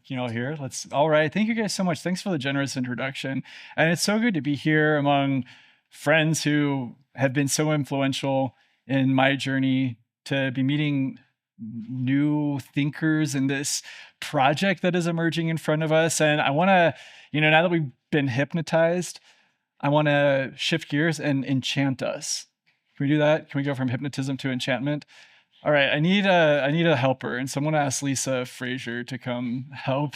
you all here? All right. Thank you guys so much. Thanks for the generous introduction. And it's so good to be here among friends who have been so influential in my journey to be meeting new thinkers in this project that is emerging in front of us. And I want to, now that we've been hypnotized, I want to shift gears and enchant us. Can we do that? Can we go from hypnotism to enchantment? All right, I need a helper, and so I'm going to ask Lisa Frazier to come help.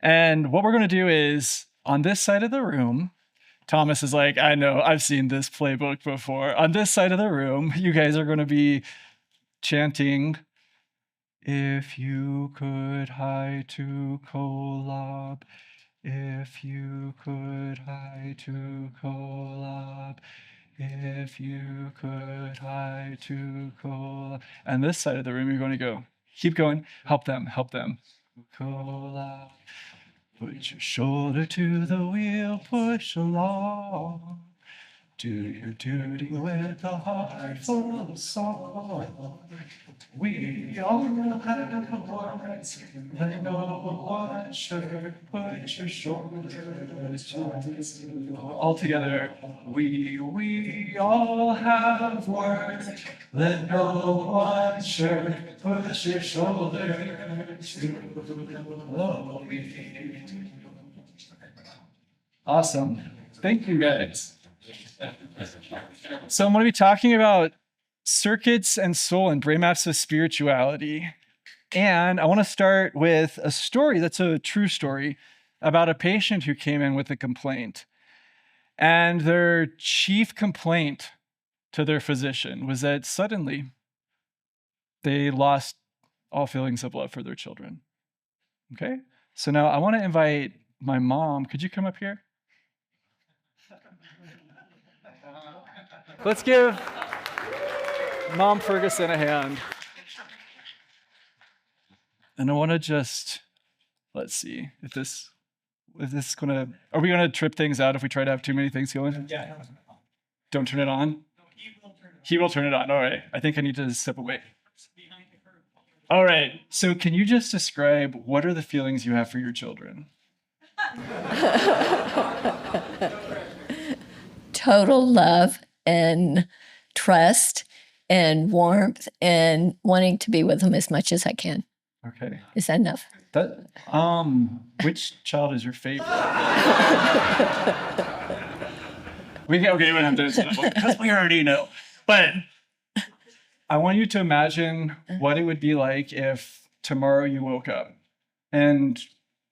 And what we're going to do is, on this side of the room, Thomas is like, I know, I've seen this playbook before. On this side of the room, you guys are going to be chanting, if you could hide to Kolob, if you could hide to Kolob, if you could hide to Kolob. And this side of the room, you're going to go, keep going, help them. Kolob. Put your shoulder to the wheel, push along. Do your duty with a heart full of song. We all have words, let no one should put your shoulders to. All together, we all have words, let no one should put your shoulders to. Awesome. Thank you, guys. So I'm going to be talking about circuits and soul and brain maps of spirituality. And I want to start with a story that's a true story about a patient who came in with a complaint. And their chief complaint to their physician was that suddenly they lost all feelings of love for their children. Okay? So now I want to invite my mom. Could you come up here? Let's give Mom Ferguson a hand. And I want to just, let's see, if this is gonna, are we gonna trip things out if we try to have too many things going? Yeah. Don't turn it on? No, he will turn it on. All right. I think I need to step away. All right. So can you just describe what are the feelings you have for your children? Total love and trust and warmth and wanting to be with them as much as I can. Okay. Is that enough? Which child is your favorite? We don't have to answer that one because we already know. But I want you to imagine what it would be like if tomorrow you woke up and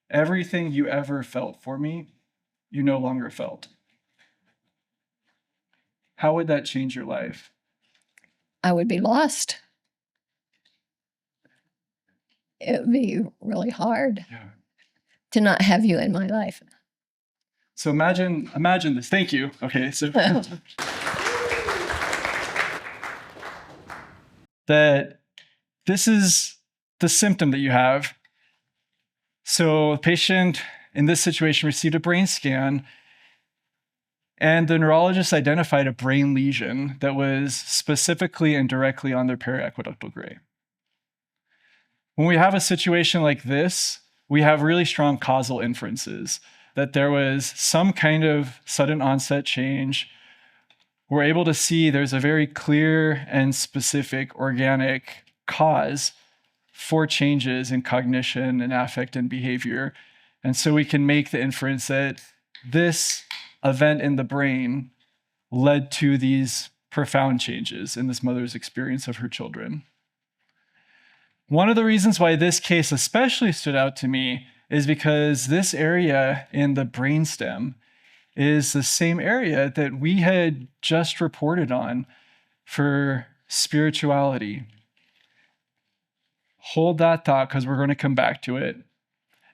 everything you ever felt for me, you no longer felt. How would that change your life? I would be lost. It would be really hard to not have you in my life. So imagine this. Thank you. Okay, so that this is the symptom that you have. So the patient in this situation received a brain scan, and the neurologist identified a brain lesion that was specifically and directly on their periaqueductal gray. When we have a situation like this, we have really strong causal inferences that there was some kind of sudden onset change. We're able to see there's a very clear and specific organic cause for changes in cognition and affect and behavior. And so we can make the inference that this event in the brain led to these profound changes in this mother's experience of her children. One of the reasons why this case especially stood out to me is because this area in the brainstem is the same area that we had just reported on for spirituality. Hold that thought because we're going to come back to it.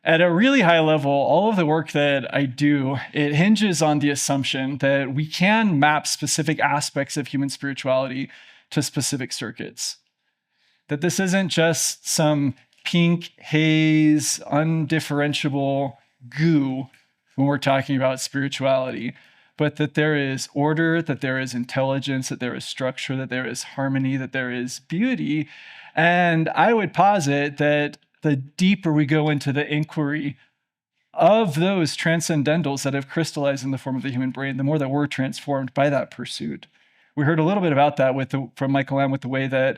At a really high level, all of the work that I do, it hinges on the assumption that we can map specific aspects of human spirituality to specific circuits. That this isn't just some pink haze, undifferentiable goo when we're talking about spirituality, but that there is order, that there is intelligence, that there is structure, that there is harmony, that there is beauty. And I would posit that the deeper we go into the inquiry of those transcendentals that have crystallized in the form of the human brain, the more that we're transformed by that pursuit. We heard a little bit about that from Michael M. with the way that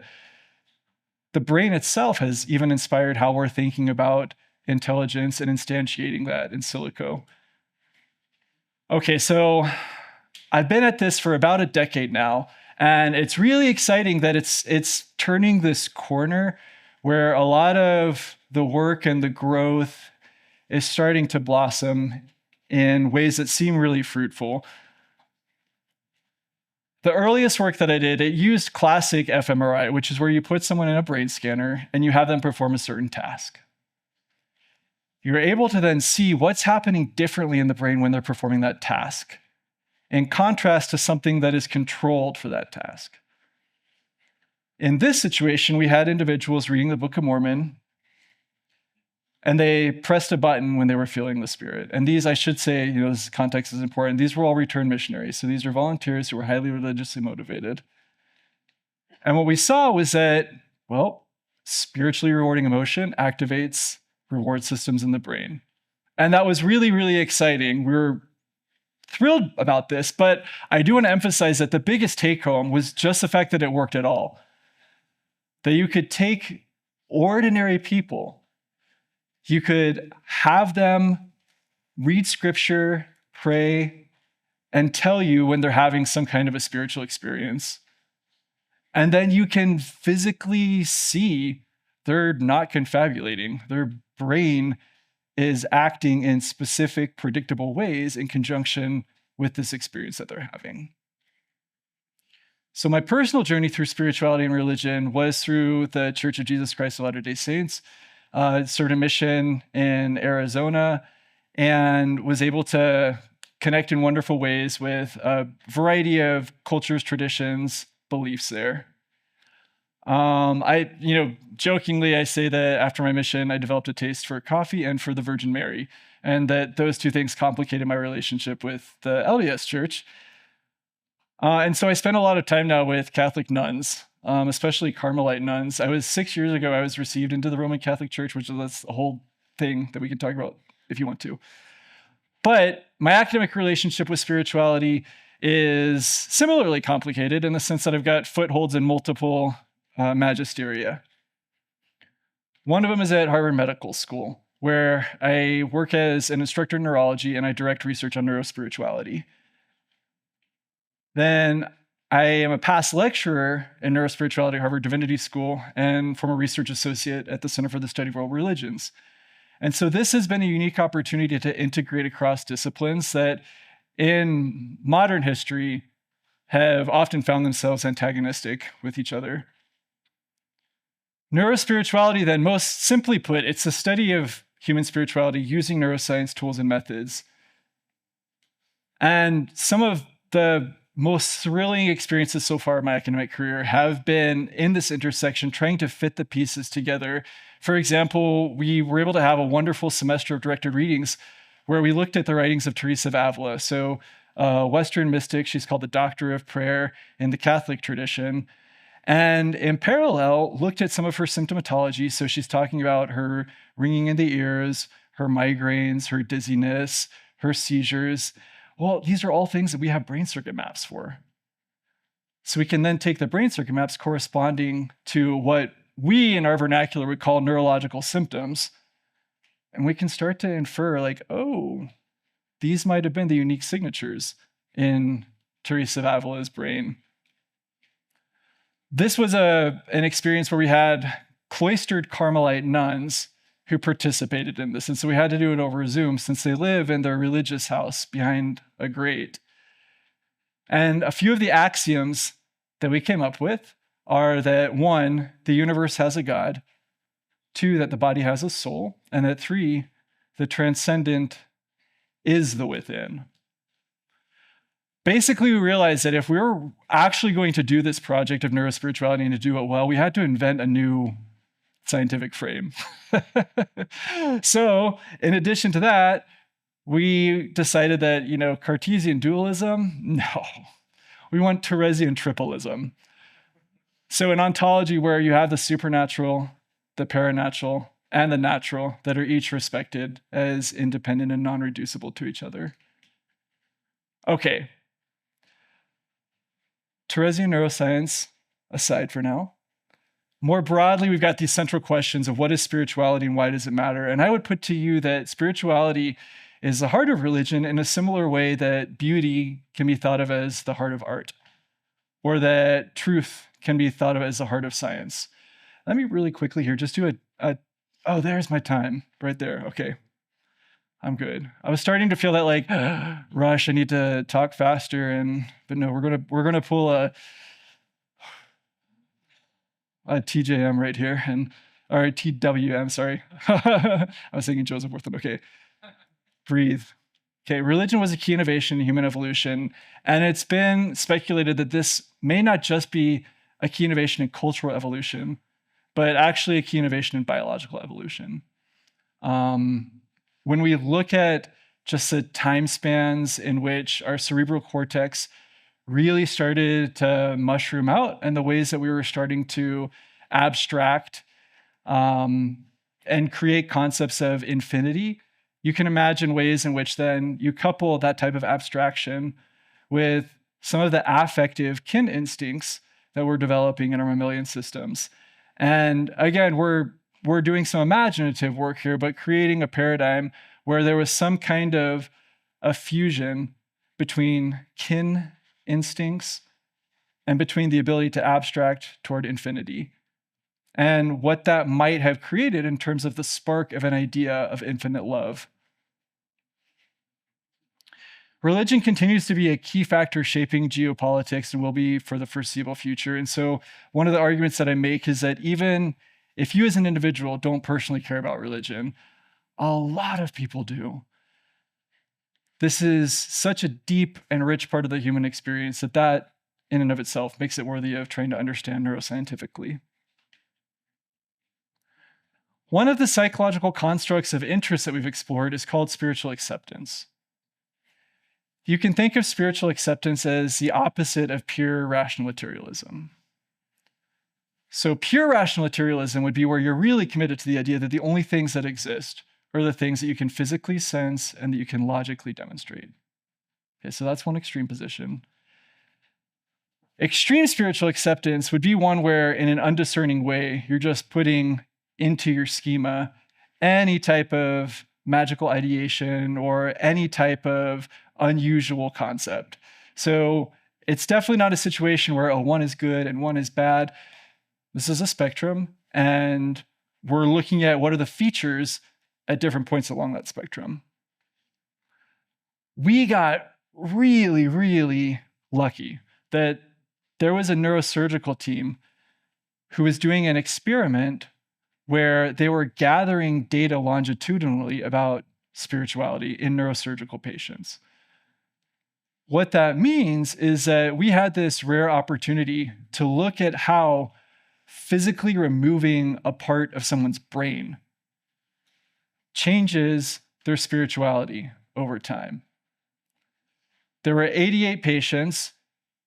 the brain itself has even inspired how we're thinking about intelligence and instantiating that in silico. Okay, so I've been at this for about a decade now, and it's really exciting that it's turning this corner where a lot of the work and the growth is starting to blossom in ways that seem really fruitful. The earliest work that I did, it used classic fMRI, which is where you put someone in a brain scanner and you have them perform a certain task. You're able to then see what's happening differently in the brain when they're performing that task, in contrast to something that is controlled for that task. In this situation, we had individuals reading the Book of Mormon, and they pressed a button when they were feeling the Spirit. And these, I should say, this context is important. These were all returned missionaries. So these are volunteers who were highly religiously motivated. And what we saw was that, well, spiritually rewarding emotion activates reward systems in the brain. And that was really, really exciting. We were thrilled about this, but I do want to emphasize that the biggest take home was just the fact that it worked at all. That you could take ordinary people, you could have them read scripture, pray, and tell you when they're having some kind of a spiritual experience. And then you can physically see they're not confabulating. Their brain is acting in specific, predictable ways in conjunction with this experience that they're having. So my personal journey through spirituality and religion was through the Church of Jesus Christ of Latter-day Saints. Served a mission in Arizona and was able to connect in wonderful ways with a variety of cultures, traditions, beliefs there. Jokingly, I say that after my mission, I developed a taste for coffee and for the Virgin Mary, and that those two things complicated my relationship with the LDS Church. And so I spend a lot of time now with Catholic nuns, especially Carmelite nuns. 6 years ago, I was received into the Roman Catholic Church, which is a whole thing that we can talk about if you want to. But my academic relationship with spirituality is similarly complicated in the sense that I've got footholds in multiple magisteria. One of them is at Harvard Medical School, where I work as an instructor in neurology and I direct research on neurospirituality. Then I am a past lecturer in neurospirituality at Harvard Divinity School and former research associate at the Center for the Study of World Religions. And so this has been a unique opportunity to integrate across disciplines that in modern history have often found themselves antagonistic with each other. Neurospirituality, then, most simply put, it's the study of human spirituality using neuroscience tools and methods. And some of the most thrilling experiences so far in my academic career have been in this intersection, trying to fit the pieces together. For example, we were able to have a wonderful semester of directed readings where we looked at the writings of Teresa of Avila. So Western mystic, she's called the Doctor of Prayer in the Catholic tradition. And in parallel, looked at some of her symptomatology. So she's talking about her ringing in the ears, her migraines, her dizziness, her seizures. Well, these are all things that we have brain circuit maps for. So we can then take the brain circuit maps corresponding to what we in our vernacular would call neurological symptoms. And we can start to infer these might have been the unique signatures in Teresa of Avila's brain. This was an experience where we had cloistered Carmelite nuns who participated in this. And so we had to do it over Zoom since they live in their religious house behind a grate. And a few of the axioms that we came up with are that 1, the universe has a God, 2, that the body has a soul, and that 3, the transcendent is the within. Basically, we realized that if we were actually going to do this project of neurospirituality and to do it well, we had to invent a new scientific frame. So, in addition to that, We decided that, Cartesian dualism, no. We want Theresian tripleism. So in ontology, where you have the supernatural, the paranatural, and the natural that are each respected as independent and non-reducible to each other. Okay. Theresian neuroscience aside for now. More broadly, we've got these central questions of what is spirituality and why does it matter? And I would put to you that spirituality is the heart of religion in a similar way that beauty can be thought of as the heart of art, or that truth can be thought of as the heart of science. Let me really quickly here just do oh, there's my time right there. Okay, I'm good. I was starting to feel that like rush. I need to talk faster, but no, we're gonna pull a TJM right here, or TWM. Sorry, I was thinking Joseph Wortham. Okay, breathe. Okay, religion was a key innovation in human evolution, and it's been speculated that this may not just be a key innovation in cultural evolution, but actually a key innovation in biological evolution. When we look at just the time spans in which our cerebral cortex really started to mushroom out and the ways that we were starting to abstract and create concepts of infinity, you can imagine ways in which then you couple that type of abstraction with some of the affective kin instincts that we're developing in our mammalian systems. And again, we're doing some imaginative work here, but creating a paradigm where there was some kind of a fusion between kin instincts and between the ability to abstract toward infinity, and what that might have created in terms of the spark of an idea of infinite love. Religion continues to be a key factor shaping geopolitics and will be for the foreseeable future. And so one of the arguments that I make is that even if you as an individual don't personally care about religion, a lot of people do. This is such a deep and rich part of the human experience that in and of itself makes it worthy of trying to understand neuroscientifically. One of the psychological constructs of interest that we've explored is called spiritual acceptance. You can think of spiritual acceptance as the opposite of pure rational materialism. So pure rational materialism would be where you're really committed to the idea that the only things that exist are the things that you can physically sense and that you can logically demonstrate. Okay, so that's one extreme position. Extreme spiritual acceptance would be one where, in an undiscerning way, you're just putting into your schema any type of magical ideation or any type of unusual concept. So it's definitely not a situation where, one is good and one is bad. This is a spectrum, and we're looking at what are the features at different points along that spectrum. We got really, really lucky that there was a neurosurgical team who was doing an experiment where they were gathering data longitudinally about spirituality in neurosurgical patients. What that means is that we had this rare opportunity to look at how physically removing a part of someone's brain changes their spirituality over time. There were 88 patients.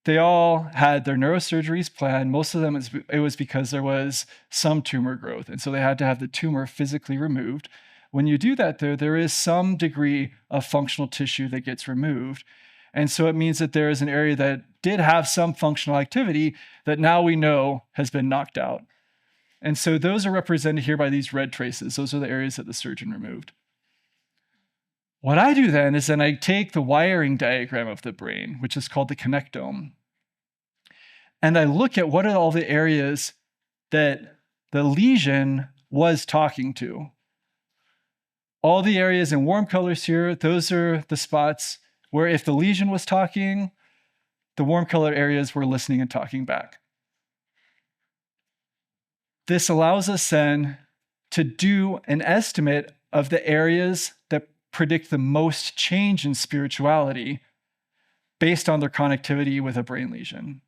They all had their neurosurgeries planned. Most of them, it was because there was some tumor growth, and so they had to have the tumor physically removed. When you do that, though, there is some degree of functional tissue that gets removed. And so it means that there is an area that did have some functional activity that now we know has been knocked out. And so those are represented here by these red traces. Those are the areas that the surgeon removed. What I do then is I take the wiring diagram of the brain, which is called the connectome, and I look at what are all the areas that the lesion was talking to. All the areas in warm colors here, those are the spots where if the lesion was talking, the warm color areas were listening and talking back. This allows us then to do an estimate of the areas that predict the most change in spirituality based on their connectivity with a brain lesion.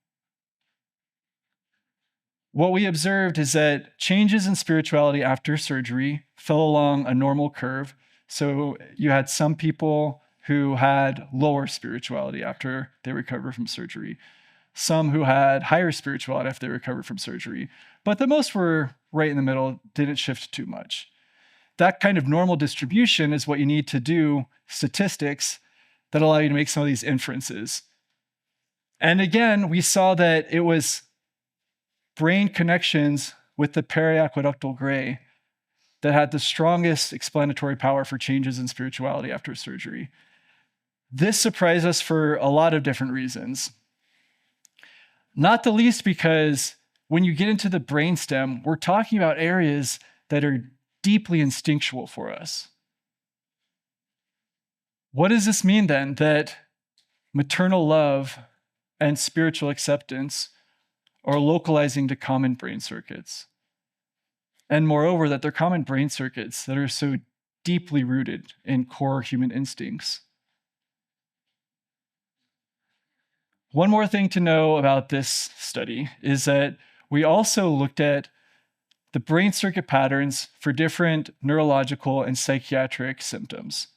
What we observed is that changes in spirituality after surgery fell along a normal curve. So you had some people who had lower spirituality after they recovered from surgery, some who had higher spirituality after they recovered from surgery, but the most were right in the middle, didn't shift too much. That kind of normal distribution is what you need to do statistics that allow you to make some of these inferences. And again, we saw that it was brain connections with the periaqueductal gray that had the strongest explanatory power for changes in spirituality after surgery. This surprised us for a lot of different reasons. Not the least because when you get into the brainstem, we're talking about areas that are deeply instinctual for us. What does this mean then? That maternal love and spiritual acceptance are localizing to common brain circuits. And moreover, that they're common brain circuits that are so deeply rooted in core human instincts. One more thing to know about this study is that we also looked at the brain circuit patterns for different neurological and psychiatric symptoms.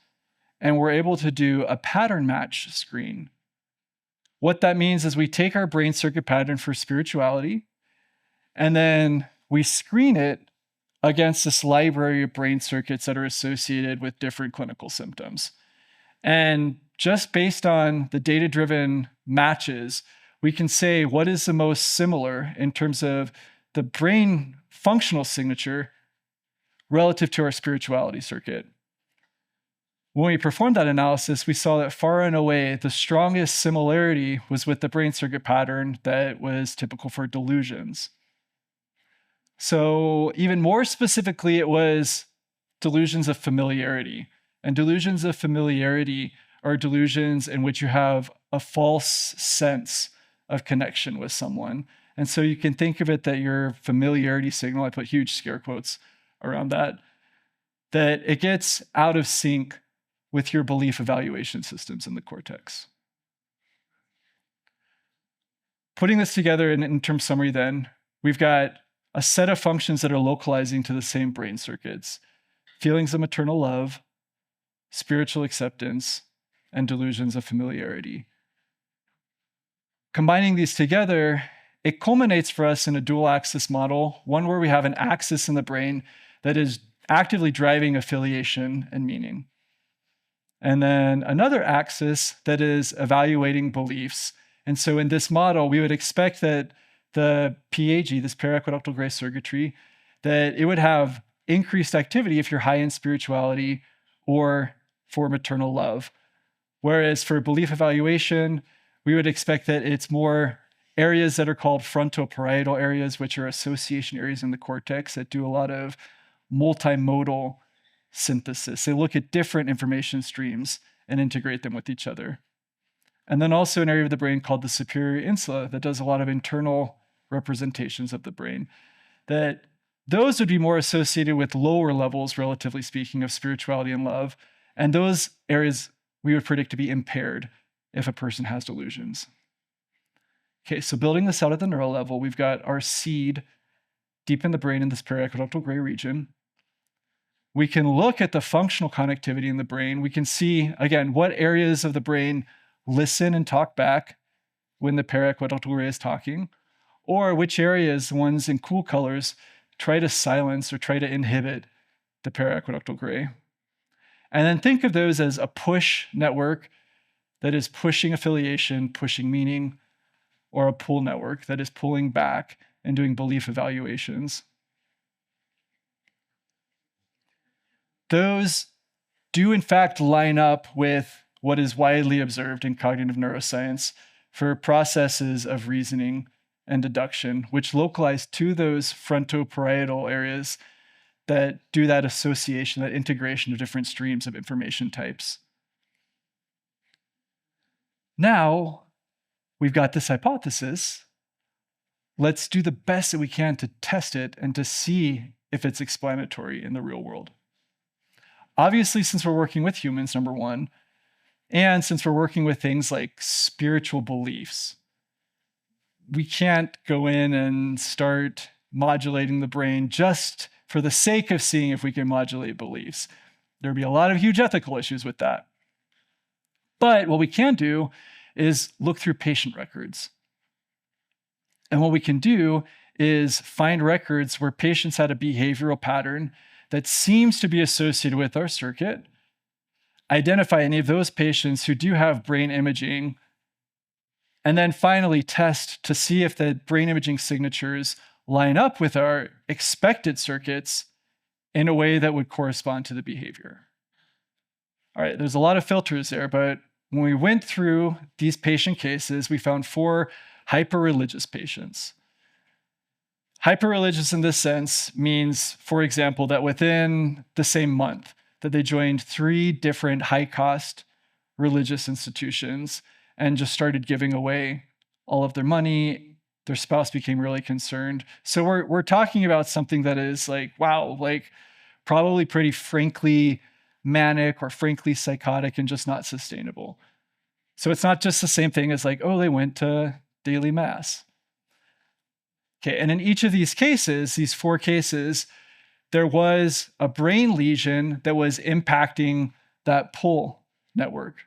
And we're able to do a pattern match screen. What that means is we take our brain circuit pattern for spirituality, and then we screen it against this library of brain circuits that are associated with different clinical symptoms. And just based on the data-driven matches, we can say what is the most similar in terms of the brain functional signature relative to our spirituality circuit. When we performed that analysis, we saw that far and away, the strongest similarity was with the brain circuit pattern that was typical for delusions. So even more specifically, it was delusions of familiarity. And delusions of familiarity are delusions in which you have a false sense of connection with someone. And so you can think of it that your familiarity signal, I put huge scare quotes around that it gets out of sync with your belief evaluation systems in the cortex. Putting this together in interim summary then, we've got a set of functions that are localizing to the same brain circuits: feelings of maternal love, spiritual acceptance, and delusions of familiarity. Combining these together, it culminates for us in a dual axis model, one where we have an axis in the brain that is actively driving affiliation and meaning. And then another axis that is evaluating beliefs. And so in this model, we would expect that the PAG, this periaqueductal gray circuitry, that it would have increased activity if you're high in spirituality or for maternal love. Whereas for belief evaluation, we would expect that it's more areas that are called frontoparietal areas, which are association areas in the cortex that do a lot of multimodal synthesis. They look at different information streams and integrate them with each other. And then also an area of the brain called the superior insula that does a lot of internal representations of the brain. That those would be more associated with lower levels, relatively speaking, of spirituality and love. And those areas we would predict to be impaired if a person has delusions. Okay, so building this out at the neural level, we've got our seed deep in the brain in this periaqueductal gray region. We can look at the functional connectivity in the brain. We can see, again, what areas of the brain listen and talk back when the periaqueductal gray is talking, or which areas, the ones in cool colors, try to silence or try to inhibit the periaqueductal gray. And then think of those as a push network that is pushing affiliation, pushing meaning, or a pull network that is pulling back and doing belief evaluations. Those do in fact line up with what is widely observed in cognitive neuroscience for processes of reasoning and deduction, which localize to those frontoparietal areas that do that association, that integration of different streams of information types. Now, we've got this hypothesis. Let's do the best that we can to test it and to see if it's explanatory in the real world. Obviously, since we're working with humans, number one, and since we're working with things like spiritual beliefs, we can't go in and start modulating the brain just for the sake of seeing if we can modulate beliefs. There'd be a lot of huge ethical issues with that. But what we can do is look through patient records. And what we can do is find records where patients had a behavioral pattern that seems to be associated with our circuit, identify any of those patients who do have brain imaging, and then finally test to see if the brain imaging signatures line up with our expected circuits in a way that would correspond to the behavior. All right, there's a lot of filters there, but when we went through these patient cases, we found 4 hyper-religious patients. Hyper-religious in this sense means, for example, that within the same month that they joined 3 different high-cost religious institutions and just started giving away all of their money. Their spouse became really concerned. So we're talking about something that is like, wow, like probably pretty frankly manic or frankly psychotic and just not sustainable. So it's not just the same thing as like, oh, they went to daily mass. Okay, and in each of these cases, these 4 cases, there was a brain lesion that was impacting that pull network.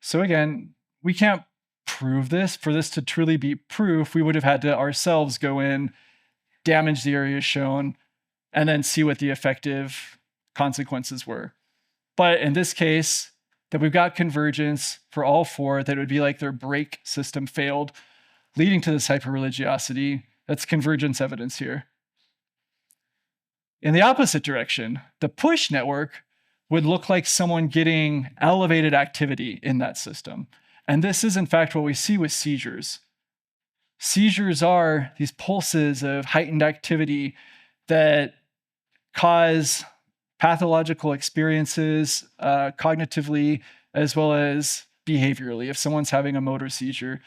So again, we can't prove this. For this to truly be proof, we would have had to ourselves go in, damage the area shown, and then see what the effective consequences were. But in this case, that we've got convergence for all 4, that it would be like their brake system failed, leading to this hyperreligiosity. That's convergence evidence here. In the opposite direction, the push network would look like someone getting elevated activity in that system. And this is, in fact, what we see with seizures. Seizures are these pulses of heightened activity that cause pathological experiences cognitively as well as behaviorally. If someone's having a motor seizure,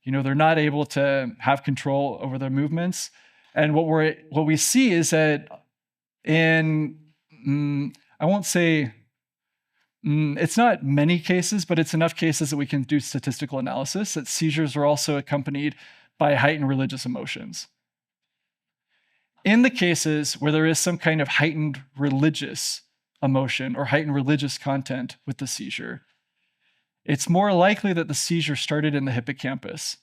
they're not able to have control over their movements. And what we see is that I won't say it's not many cases, but it's enough cases that we can do statistical analysis that seizures are also accompanied by heightened religious emotions. In the cases where there is some kind of heightened religious emotion or heightened religious content with the seizure, it's more likely that the seizure started in the hippocampus.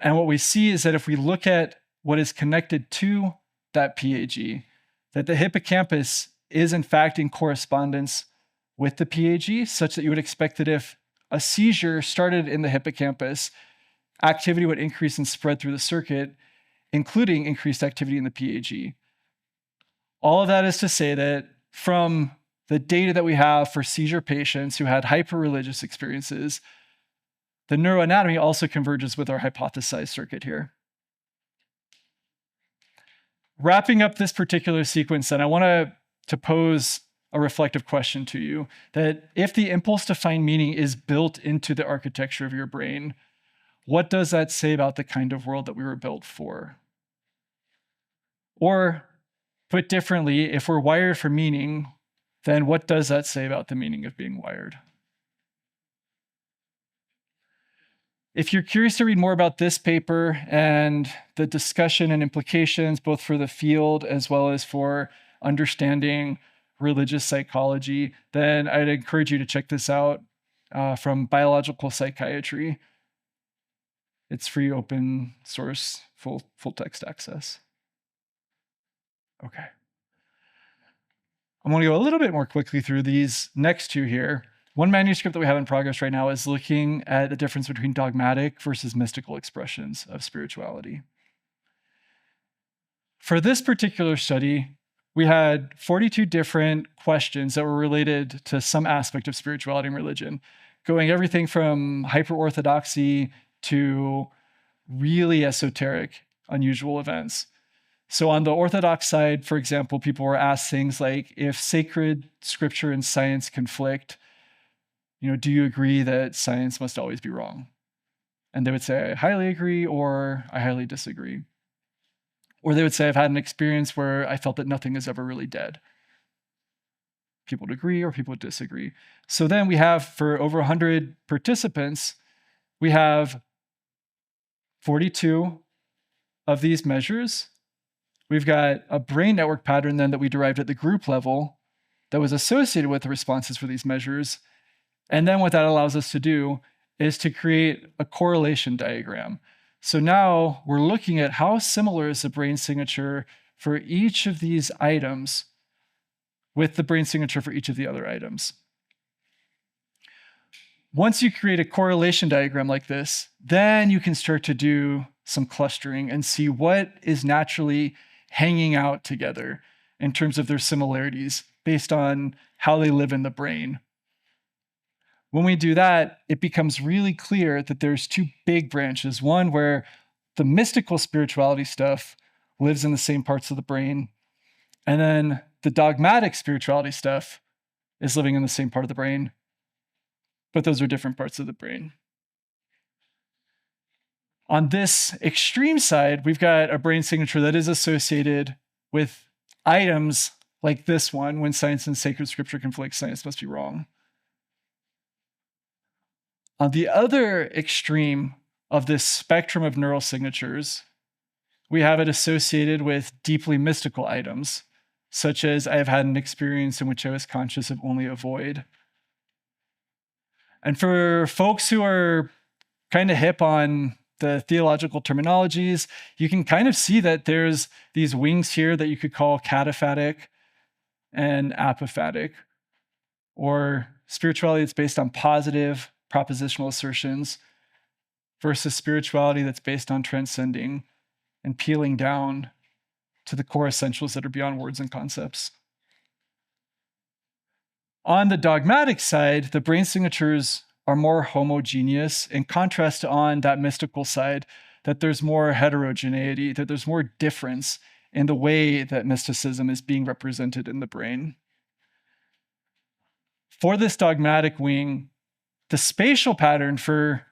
And what we see is that if we look at what is connected to that PAG, that the hippocampus is in fact in correspondence with the PAG, such that you would expect that if a seizure started in the hippocampus, activity would increase and spread through the circuit, including increased activity in the PAG. All of that is to say that from the data that we have for seizure patients who had hyper-religious experiences, the neuroanatomy also converges with our hypothesized circuit here. Wrapping up this particular sequence, then I want to pose a reflective question to you, that if the impulse to find meaning is built into the architecture of your brain, what does that say about the kind of world that we were built for? Or put differently, if we're wired for meaning, then what does that say about the meaning of being wired? If you're curious to read more about this paper and the discussion and implications, both for the field as well as for understanding religious psychology, then I'd encourage you to check this out from Biological Psychiatry. It's free, open source, full text access. Okay. I'm going to go a little bit more quickly through these next 2 here. One manuscript that we have in progress right now is looking at the difference between dogmatic versus mystical expressions of spirituality. For this particular study, we had 42 different questions that were related to some aspect of spirituality and religion, going everything from hyper-orthodoxy to really esoteric, unusual events. So on the orthodox side, for example, people were asked things like, if sacred scripture and science conflict, do you agree that science must always be wrong? And they would say, I highly agree, or I highly disagree. Or they would say, I've had an experience where I felt that nothing is ever really dead. People would agree or people would disagree. So then we have, for over 100 participants, we have 42 of these measures. We've got a brain network pattern then that we derived at the group level that was associated with the responses for these measures. And then what that allows us to do is to create a correlation diagram. So now we're looking at how similar is the brain signature for each of these items with the brain signature for each of the other items. Once you create a correlation diagram like this, then you can start to do some clustering and see what is naturally hanging out together in terms of their similarities based on how they live in the brain. When we do that, it becomes really clear that there's two big branches. One where the mystical spirituality stuff lives in the same parts of the brain, and then the dogmatic spirituality stuff is living in the same part of the brain, but those are different parts of the brain. On this extreme side, we've got a brain signature that is associated with items like this one: when science and sacred scripture conflict, science must be wrong. On the other extreme of this spectrum of neural signatures, we have it associated with deeply mystical items, such as I have had an experience in which I was conscious of only a void. And for folks who are kind of hip on the theological terminologies, you can kind of see that there's these wings here that you could call cataphatic and apophatic, or spirituality that's based on positive propositional assertions versus spirituality that's based on transcending and peeling down to the core essentials that are beyond words and concepts. On the dogmatic side, the brain signatures are more homogeneous, in contrast to on that mystical side, that there's more heterogeneity, that there's more difference in the way that mysticism is being represented in the brain. For this dogmatic wing, the spatial pattern for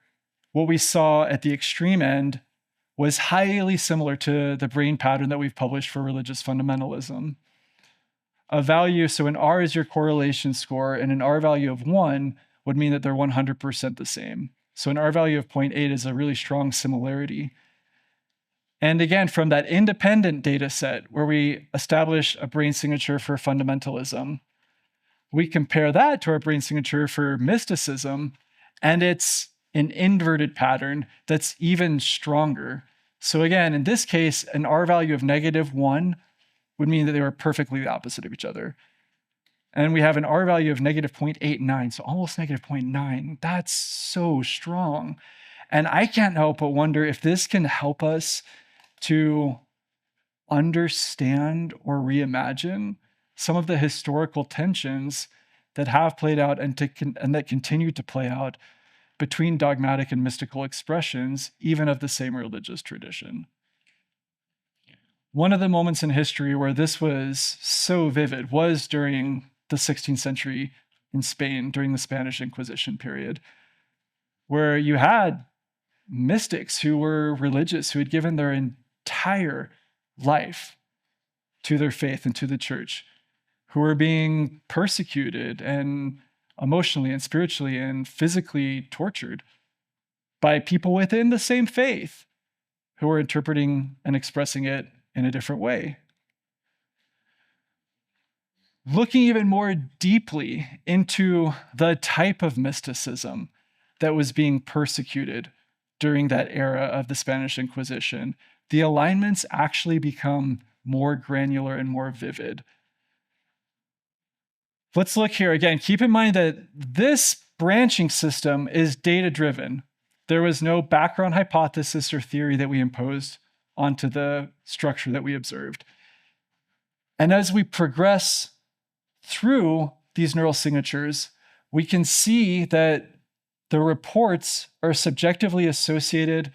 what we saw at the extreme end was highly similar to the brain pattern that we've published for religious fundamentalism. A value, so an R is your correlation score, and an R value of 1 would mean that they're 100% the same. So an R value of 0.8 is a really strong similarity. And again, from that independent data set where we establish a brain signature for fundamentalism, we compare that to our brain signature for mysticism, and it's an inverted pattern that's even stronger. So again, in this case, an R value of -1 would mean that they were perfectly the opposite of each other. And we have an R value of -0.89, so almost -0.9. That's so strong. And I can't help but wonder if this can help us to understand or reimagine some of the historical tensions that have played out and that continue to play out between dogmatic and mystical expressions, even of the same religious tradition. One of the moments in history where this was so vivid was during the 16th century in Spain, during the Spanish Inquisition period, where you had mystics who were religious, who had given their entire life to their faith and to the church, who were being persecuted and emotionally and spiritually and physically tortured by people within the same faith who were interpreting and expressing it in a different way. Looking even more deeply into the type of mysticism that was being persecuted during that era of the Spanish Inquisition, the alignments actually become more granular and more vivid. Let's look here again. Keep in mind that this branching system is data-driven. There was no background hypothesis or theory that we imposed onto the structure that we observed. And as we progress through these neural signatures, we can see that the reports are subjectively associated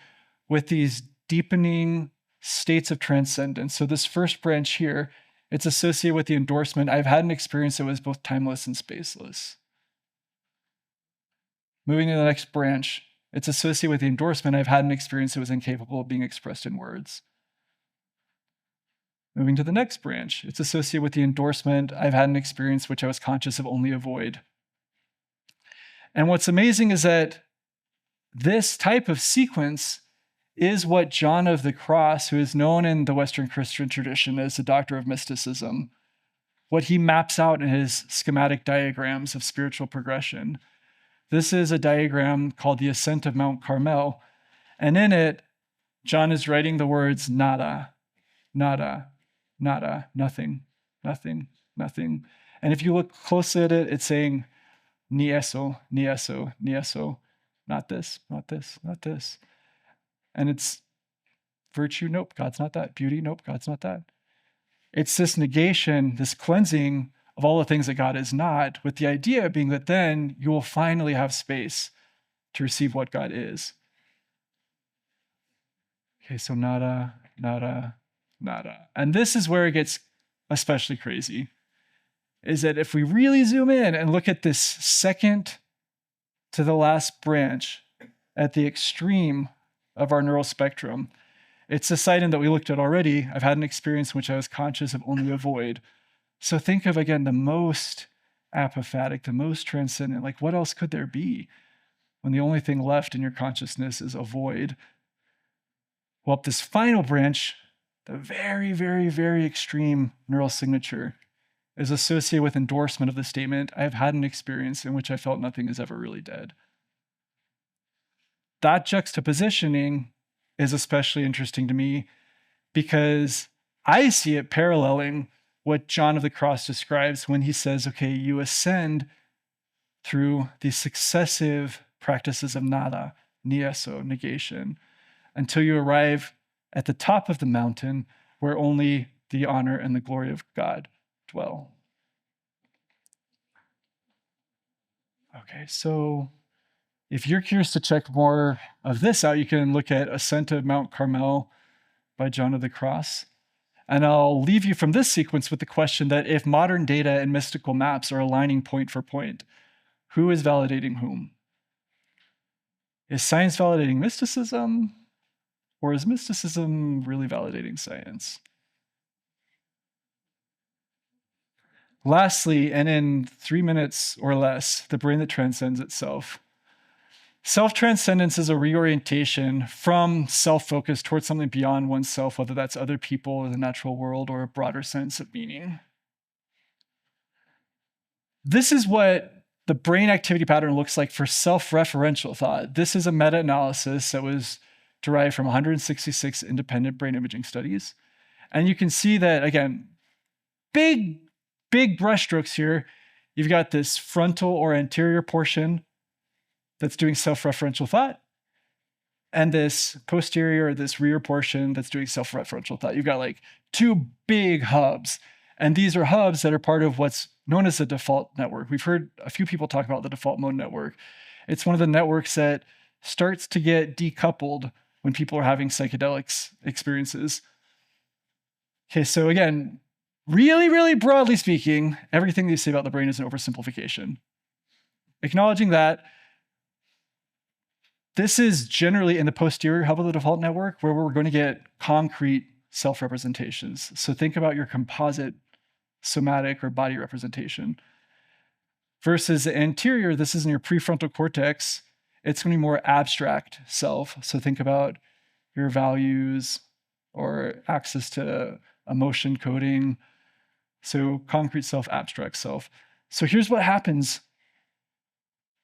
with these deepening states of transcendence. So this first branch here, it's associated with the endorsement, I've had an experience that was both timeless and spaceless. Moving to the next branch, it's associated with the endorsement, I've had an experience that was incapable of being expressed in words. Moving to the next branch, it's associated with the endorsement, I've had an experience which I was conscious of only a void. And what's amazing is that this type of sequence is what John of the Cross, who is known in the Western Christian tradition as the doctor of mysticism, what he maps out in his schematic diagrams of spiritual progression. This is a diagram called the Ascent of Mount Carmel. And in it, John is writing the words nada, nada, nada, nothing, nothing, nothing. And if you look closely at it, it's saying ni eso, ni eso, ni eso, not this, not this, not this. And it's virtue, nope, God's not that. Beauty, nope, God's not that. It's this negation, this cleansing of all the things that God is not, with the idea being that then you will finally have space to receive what God is. Okay, so nada, nada, nada. And this is where it gets especially crazy, is that if we really zoom in and look at this second to the last branch at the extreme of our neural spectrum, it's a sighting that we looked at already. I've had an experience in which I was conscious of only a void. So think of, again, the most apophatic, the most transcendent. Like, what else could there be when the only thing left in your consciousness is a void? Well, up this final branch, the very, very, very extreme neural signature is associated with endorsement of the statement, I have had an experience in which I felt nothing is ever really dead. That juxtapositioning is especially interesting to me because I see it paralleling what John of the Cross describes when he says, okay, you ascend through these successive practices of nada, ni eso, negation, until you arrive at the top of the mountain where only the honor and the glory of God dwell. Okay, so if you're curious to check more of this out, you can look at Ascent of Mount Carmel by John of the Cross. And I'll leave you from this sequence with the question that if modern data and mystical maps are aligning point for point, who is validating whom? Is science validating mysticism? Or is mysticism really validating science? Lastly, and in 3 minutes or less, the brain that transcends itself. Self-transcendence is a reorientation from self-focus towards something beyond oneself, whether that's other people or the natural world or a broader sense of meaning. This is what the brain activity pattern looks like for self-referential thought. This is a meta-analysis that was derived from 166 independent brain imaging studies. And you can see that, again, big brushstrokes here. You've got this frontal or anterior portion that's doing self-referential thought, and this posterior, this rear portion that's doing self-referential thought. You've got like two big hubs, and these are hubs that are part of what's known as the default network. We've heard a few people talk about the default mode network. It's one of the networks that starts to get decoupled when people are having psychedelics experiences. Okay, so again, really broadly speaking, everything that you say about the brain is an oversimplification. Acknowledging that, this is generally in the posterior hub of the default network where we're going to get concrete self-representations. So think about your composite somatic or body representation. Versus the anterior, this is in your prefrontal cortex. It's going to be more abstract self. So think about your values or access to emotion coding. So concrete self, abstract self. So here's what happens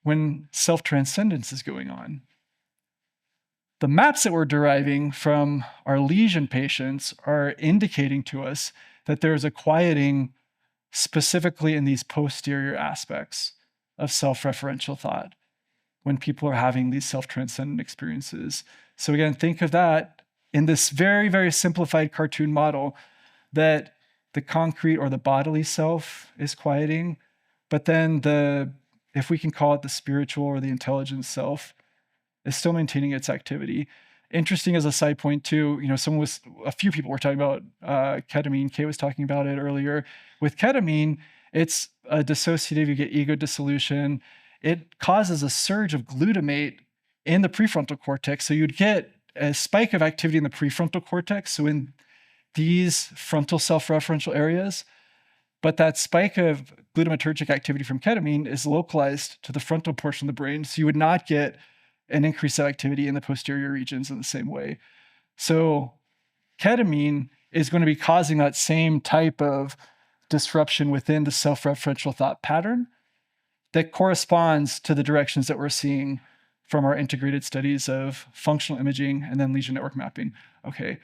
when self-transcendence is going on. The maps that we're deriving from our lesion patients are indicating to us that there's a quieting specifically in these posterior aspects of self-referential thought when people are having these self-transcendent experiences. So again, think of that in this very simplified cartoon model, that the concrete or the bodily self is quieting, but then if we can call it the spiritual or the intelligent self, is still maintaining its activity. Interesting as a side point too, a few people were talking about ketamine. Kay was talking about it earlier. With ketamine, it's a dissociative, you get ego dissolution. It causes a surge of glutamate in the prefrontal cortex. So you'd get a spike of activity in the prefrontal cortex. So in these frontal self-referential areas, but that spike of glutamatergic activity from ketamine is localized to the frontal portion of the brain. So you would not get an increase of activity in the posterior regions in the same way. So ketamine is going to be causing that same type of disruption within the self-referential thought pattern that corresponds to the directions that we're seeing from our integrated studies of functional imaging and then lesion network mapping. Okay,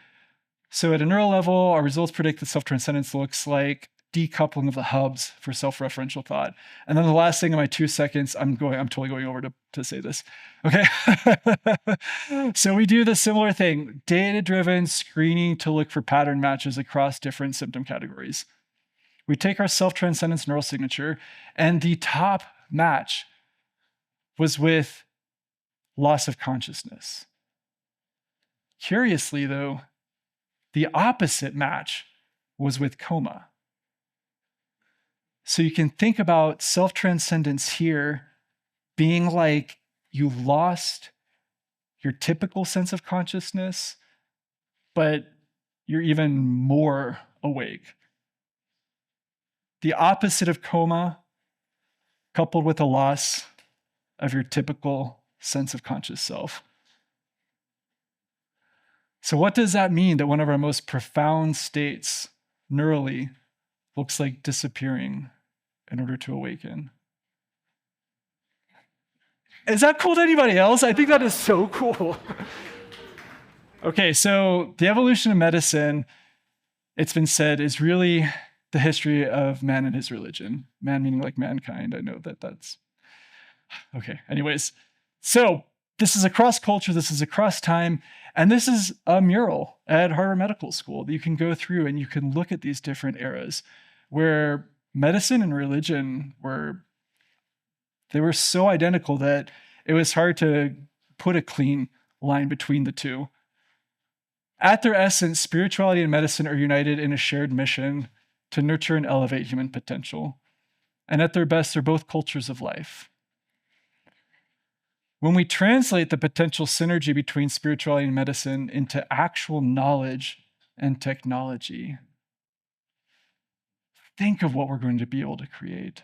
so at a neural level, our results predict that self-transcendence looks like decoupling of the hubs for self-referential thought. And then the last thing in my 2 seconds, I'm totally going over to say this. Okay. So we do the similar thing, data-driven screening to look for pattern matches across different symptom categories. We take our self-transcendence neural signature, and the top match was with loss of consciousness. Curiously, though, the opposite match was with coma. So you can think about self-transcendence here being like you lost your typical sense of consciousness, but you're even more awake. The opposite of coma, coupled with a loss of your typical sense of conscious self. So what does that mean that one of our most profound states neurally looks like disappearing in order to awaken? Is that cool to anybody else? I think that is so cool. Okay, so the evolution of medicine, it's been said, is really the history of man and his religion. Man meaning like mankind. I know that's... Okay, anyways. So this is across culture, this is across time, and this is a mural at Harvard Medical School that you can go through and you can look at these different eras where medicine and religion were so identical that it was hard to put a clean line between the two. At their essence, spirituality and medicine are united in a shared mission to nurture and elevate human potential. And at their best, they're both cultures of life. When we translate the potential synergy between spirituality and medicine into actual knowledge and technology, think of what we're going to be able to create.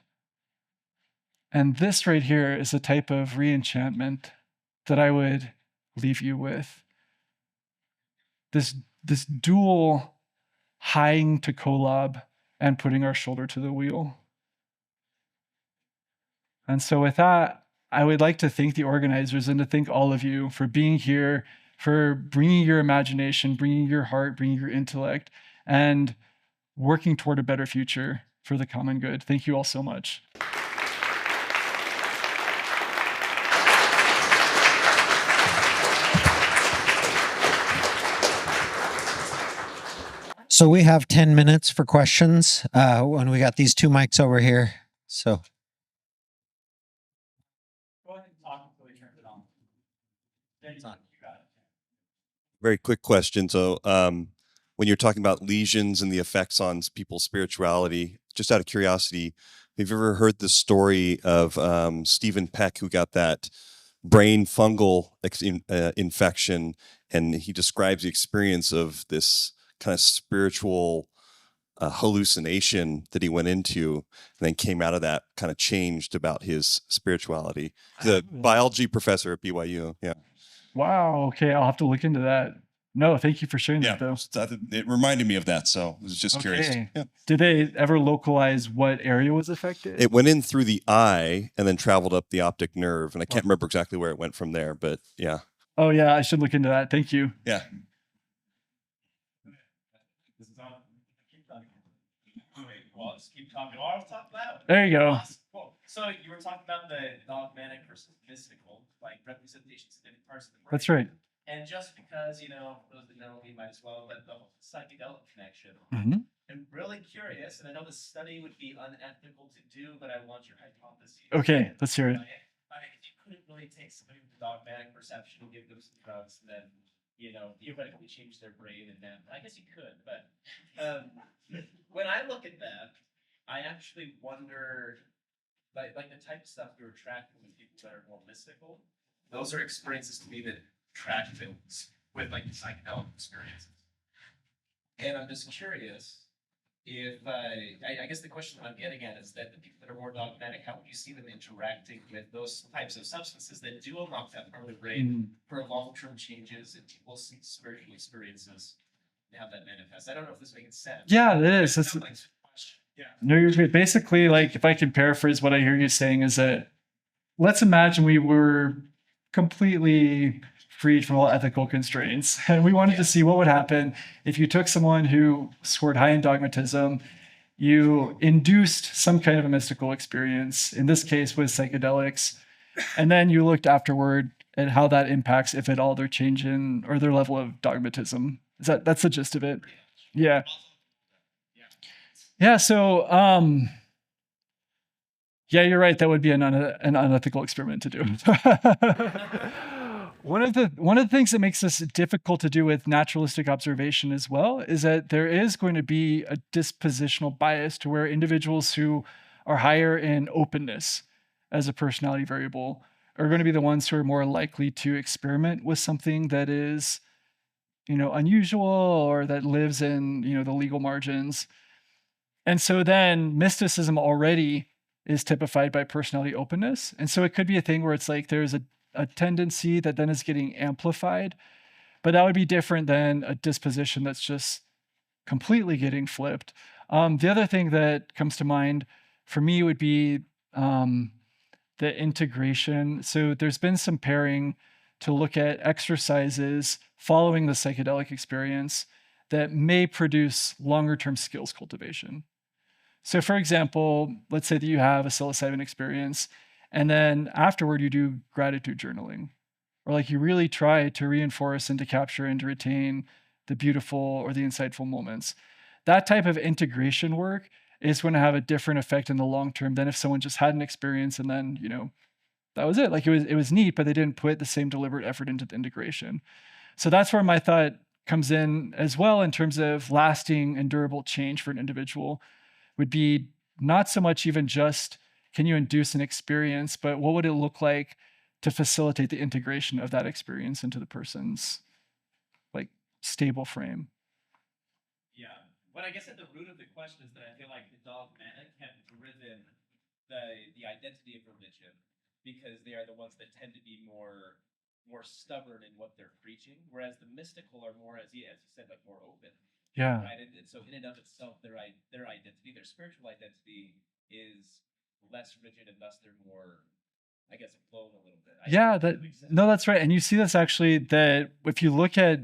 And this right here is a type of re-enchantment that I would leave you with. This dual highing to collab and putting our shoulder to the wheel. And so with that, I would like to thank the organizers and to thank all of you for being here, for bringing your imagination, bringing your heart, bringing your intellect, and working toward a better future for the common good. Thank you all so much. So we have 10 minutes for questions when we got these 2 mics over here. So Go ahead and talk until he turns it on. It's on. You got it. Very quick question. So when you're talking about lesions and the effects on people's spirituality, just out of curiosity, have you ever heard the story of Stephen Peck, who got that brain fungal infection, and he describes the experience of this kind of spiritual hallucination that he went into, and then came out of that kind of changed about his spirituality. He's a biology professor at BYU. Yeah. Wow. Okay, I'll have to look into that. No, thank you for sharing that, though. It reminded me of that, so I was just curious. Yeah. Did they ever localize what area was affected? It went in through the eye and then traveled up the optic nerve, and I can't remember exactly where it went from there, but yeah. Oh yeah, I should look into that. Thank you. Yeah. This is on. Keep talking. Wait, well, just keep talking. I'll talk loud. There you go. Awesome. Cool. So you were talking about the dogmatic versus mystical, like representations of different parts of the brain. That's right. And just because, for those that know me, might as well, but the whole psychedelic connection. Mm-hmm. I'm really curious, and I know the study would be unethical to do, but I want your hypothesis. Okay, let's hear it. If you couldn't really take somebody with a dogmatic perception and give them some drugs, and then, theoretically change their brain and then, I guess you could, but when I look at that, I actually wonder, like the type of stuff you're attracting with people that are more mystical, those are experiences to me that track things with like psychedelic experiences. And I'm just curious if, I guess the question I'm getting at is that the people that are more dogmatic, how would you see them interacting with those types of substances that do unlock that part of the brain for long-term changes in people's spiritual experiences and how that manifests? I don't know if this makes sense. Yeah, it is. No, you're good. Basically, like if I can paraphrase what I hear you saying is that let's imagine we were completely freed from all ethical constraints and we wanted to see what would happen if you took someone who scored high in dogmatism, you induced some kind of a mystical experience, in this case with psychedelics, and then you looked afterward at how that impacts, if at all, their change in or their level of dogmatism. That's the gist of it? Yeah. Yeah. So, yeah, you're right. That would be an unethical experiment to do. One of the things that makes this difficult to do with naturalistic observation as well is that there is going to be a dispositional bias to where individuals who are higher in openness as a personality variable are going to be the ones who are more likely to experiment with something that is, unusual or that lives in, the legal margins. And so then mysticism already is typified by personality openness. And so it could be a thing where it's like there's a tendency that then is getting amplified, but that would be different than a disposition that's just completely getting flipped. The other thing that comes to mind for me would be the integration. So there's been some pairing to look at exercises following the psychedelic experience that may produce longer-term skills cultivation. So for example, let's say that you have a psilocybin experience and then afterward you do gratitude journaling, or like you really try to reinforce and to capture and to retain the beautiful or the insightful moments. That type of integration work is going to have a different effect in the long term than if someone just had an experience and then, that was it. Like it was neat, but they didn't put the same deliberate effort into the integration. So that's where my thought comes in as well in terms of lasting and durable change for an individual would be not so much even just can you induce an experience, but what would it look like to facilitate the integration of that experience into the person's like stable frame? Yeah. What I guess at the root of the question is that I feel like the dogmatic have driven the identity of religion because they are the ones that tend to be more stubborn in what they're preaching, whereas the mystical are more, as you said, like more open. Yeah. Right. And so in and of itself, their identity, their spiritual identity is less rigid, and thus they're more, I guess, flown a little bit. That's right. And you see this actually that if you look at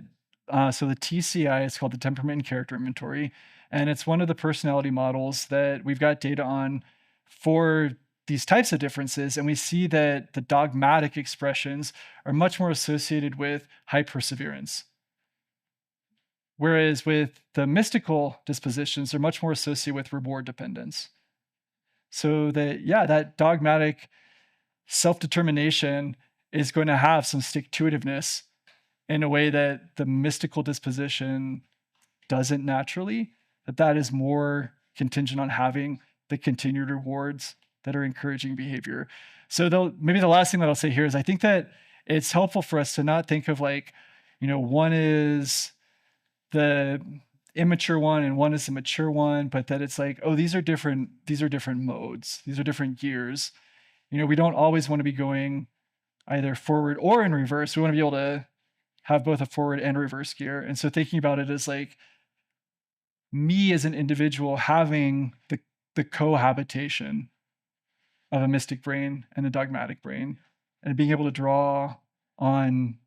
so the TCI is called the Temperament and Character Inventory, and it's one of the personality models that we've got data on for these types of differences, and we see that the dogmatic expressions are much more associated with high perseverance. Whereas with the mystical dispositions, they're much more associated with reward dependence. So that dogmatic self-determination is going to have some stick-to-itiveness in a way that the mystical disposition doesn't naturally, that is more contingent on having the continued rewards that are encouraging behavior. So maybe the last thing that I'll say here is I think that it's helpful for us to not think of like, one is the immature one and one is the mature one, but that it's like, oh, these are different modes. These are different gears. We don't always want to be going either forward or in reverse. We want to be able to have both a forward and reverse gear. And so thinking about it as like me as an individual having the cohabitation of a mystic brain and a dogmatic brain and being able to draw on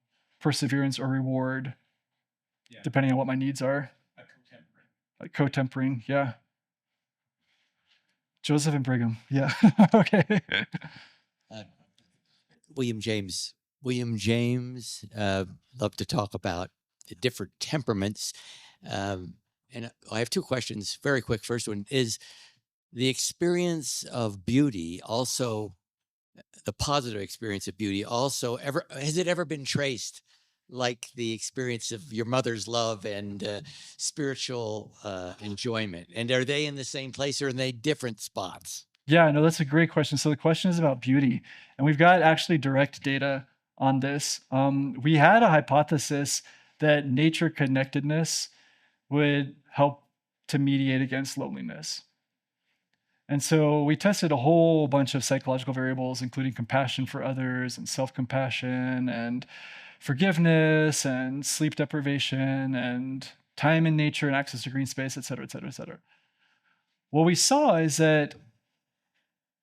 perseverance or reward depending on what my needs are. Like co-tempering, yeah. Joseph and Brigham, yeah. Okay. William James loved to talk about the different temperaments. And I have two questions, very quick. First one is the experience of beauty, also the positive experience of beauty, also has it ever been traced like the experience of your mother's love and spiritual enjoyment? And are they in the same place or are they different spots? Yeah, no, that's a great question. So the question is about beauty, and we've got actually direct data on this. We had a hypothesis that nature connectedness would help to mediate against loneliness. And so we tested a whole bunch of psychological variables, including compassion for others and self-compassion and forgiveness and sleep deprivation and time in nature and access to green space, et cetera, et cetera, et cetera. what we saw is that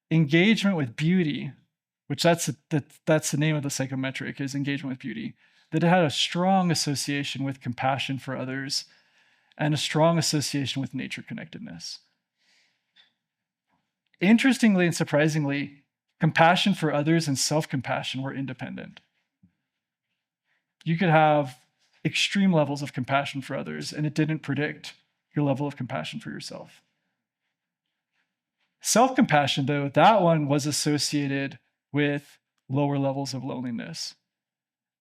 engagement with beauty, which that's the name of the psychometric, is engagement with beauty, that it had a strong association with compassion for others and a strong association with nature connectedness. Interestingly and surprisingly, compassion for others and self-compassion were independent. You could have extreme levels of compassion for others, and it didn't predict your level of compassion for yourself. Self-compassion, though, that one was associated with lower levels of loneliness.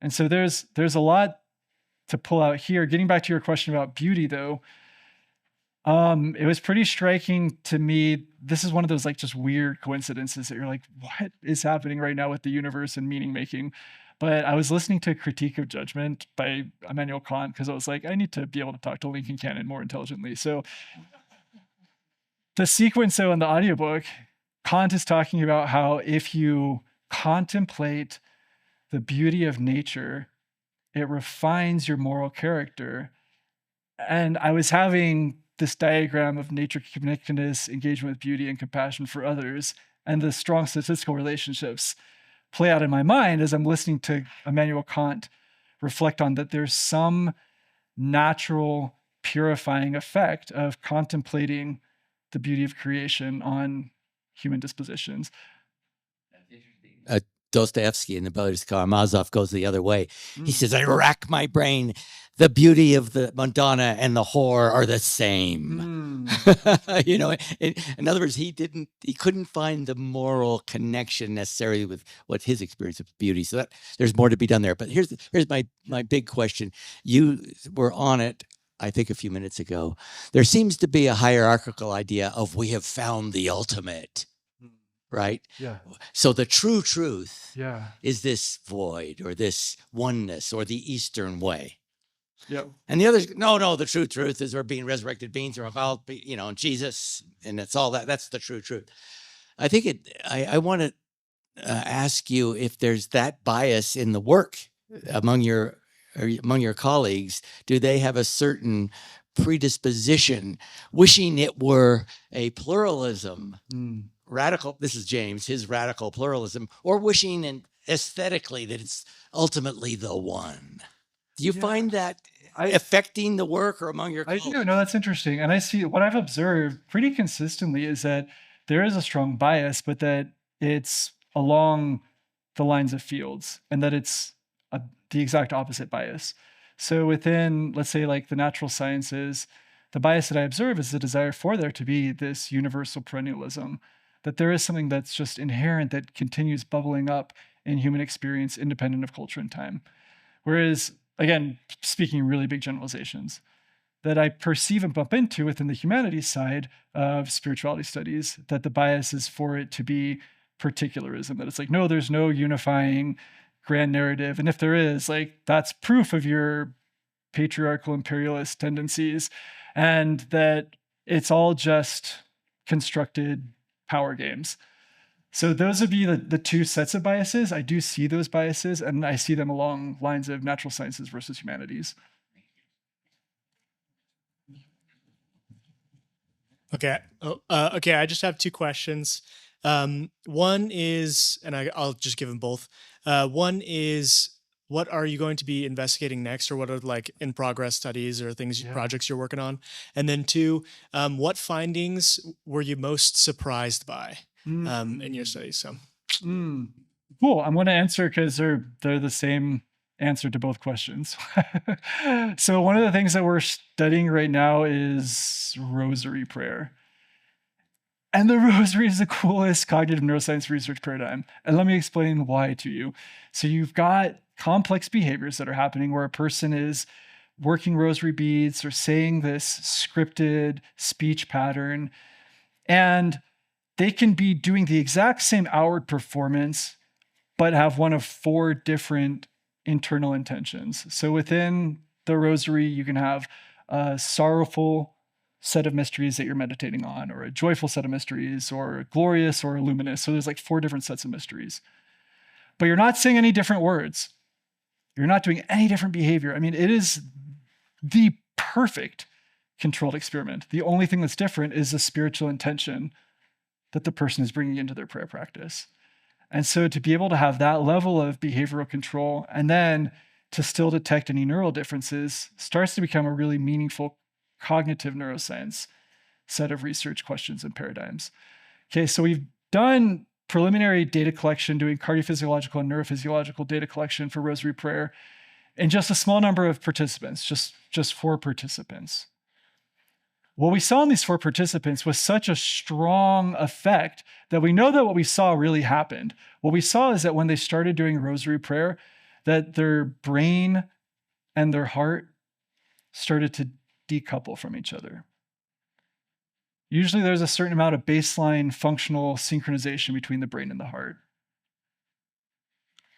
And so there's a lot to pull out here. Getting back to your question about beauty, though, it was pretty striking to me. This is one of those like just weird coincidences that you're like, what is happening right now with the universe and meaning making? But I was listening to a critique of judgment by Immanuel Kant because I was like, I need to be able to talk to Lincoln Cannon more intelligently. So the sequence, though, in the audiobook, Kant is talking about how if you contemplate the beauty of nature, it refines your moral character. And I was having this diagram of nature connectedness, engagement with beauty, and compassion for others, and the strong statistical relationships play out in my mind as I'm listening to Immanuel Kant reflect on that there's some natural purifying effect of contemplating the beauty of creation on human dispositions. Dostoevsky in the Brothers Karamazov goes the other way. He says, I rack my brain. The beauty of the Madonna and the whore are the same. You know, in other words, he couldn't find the moral connection necessarily with what his experience of beauty. So that there's more to be done there. But here's my big question. You were on it, I think, a few minutes ago. There seems to be a hierarchical idea of we have found the ultimate. Right? Yeah. So the true truth Yeah. is this void or this oneness or the Eastern way. Yeah. And the others, no, the true truth is we're being resurrected beings or about, Jesus, and it's all that. That's the true truth. I think I want to ask you if there's that bias in the work among your colleagues. Do they have a certain predisposition, wishing it were a pluralism? Radical, this is James, his radical pluralism, or wishing and aesthetically that it's ultimately the one. Do you find that affecting the work or among your colleagues? I do. No, that's interesting. And I see what I've observed pretty consistently is that there is a strong bias, but that it's along the lines of fields and that it's the exact opposite bias. So within, let's say, like the natural sciences, the bias that I observe is the desire for there to be this universal perennialism, that there is something that's just inherent that continues bubbling up in human experience independent of culture and time. Whereas, again, speaking really big generalizations, that I perceive and bump into within the humanities side of spirituality studies, that the bias is for it to be particularism, that it's like, no, there's no unifying grand narrative. And if there is, like, that's proof of your patriarchal imperialist tendencies, and that it's all just constructed power games. So those would be the two sets of biases. I do see those biases, and I see them along lines of natural sciences versus humanities. Okay. Okay. I just have two questions. One is, and I'll just give them both. One is, what are you going to be investigating next, or what are like in progress studies or projects you're working on? And then two, what findings were you most surprised by in your studies? So, cool. I'm going to answer because they're the same answer to both questions. So one of the things that we're studying right now is rosary prayer. And the rosary is the coolest cognitive neuroscience research paradigm. And let me explain why to you. So you've got complex behaviors that are happening where a person is working rosary beads or saying this scripted speech pattern, and they can be doing the exact same outward performance, but have one of 4 different internal intentions. So within the rosary, you can have a sorrowful set of mysteries that you're meditating on, or a joyful set of mysteries, or a glorious or a luminous. So there's like 4 different sets of mysteries. But you're not saying any different words. You're not doing any different behavior. I mean, it is the perfect controlled experiment. The only thing that's different is the spiritual intention that the person is bringing into their prayer practice. And so to be able to have that level of behavioral control and then to still detect any neural differences starts to become a really meaningful cognitive neuroscience set of research questions and paradigms. Okay, so we've done preliminary data collection, doing cardiophysiological and neurophysiological data collection for Rosary Prayer in just a small number of participants, just 4 participants. What we saw in these 4 participants was such a strong effect that we know that what we saw really happened. What we saw is that when they started doing Rosary Prayer, that their brain and their heart started to decouple from each other. Usually there's a certain amount of baseline functional synchronization between the brain and the heart.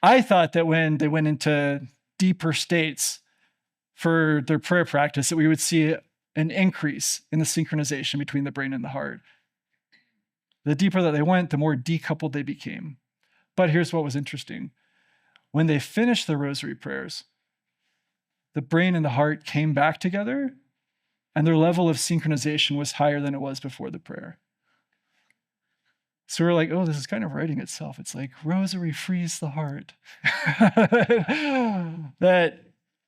I thought that when they went into deeper states for their prayer practice, that we would see an increase in the synchronization between the brain and the heart. The deeper that they went, the more decoupled they became. But here's what was interesting. When they finished the Rosary prayers, the brain and the heart came back together, and their level of synchronization was higher than it was before the prayer. So we're like, oh, this is kind of writing itself. It's like, Rosary frees the heart. That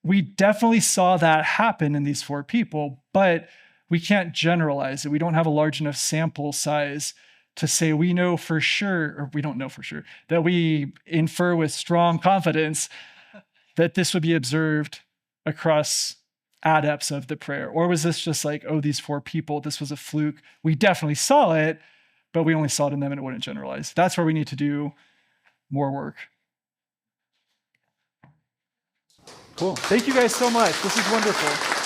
we definitely saw that happen in these 4 people, but we can't generalize it. We don't have a large enough sample size to say we know for sure, or we don't know for sure, that we infer with strong confidence that this would be observed across adepts of the prayer. Or was this just like, oh, these 4 people, this was a fluke. We definitely saw it, but we only saw it in them and it wouldn't generalize. That's where we need to do more work. Cool. Thank you guys so much. This is wonderful.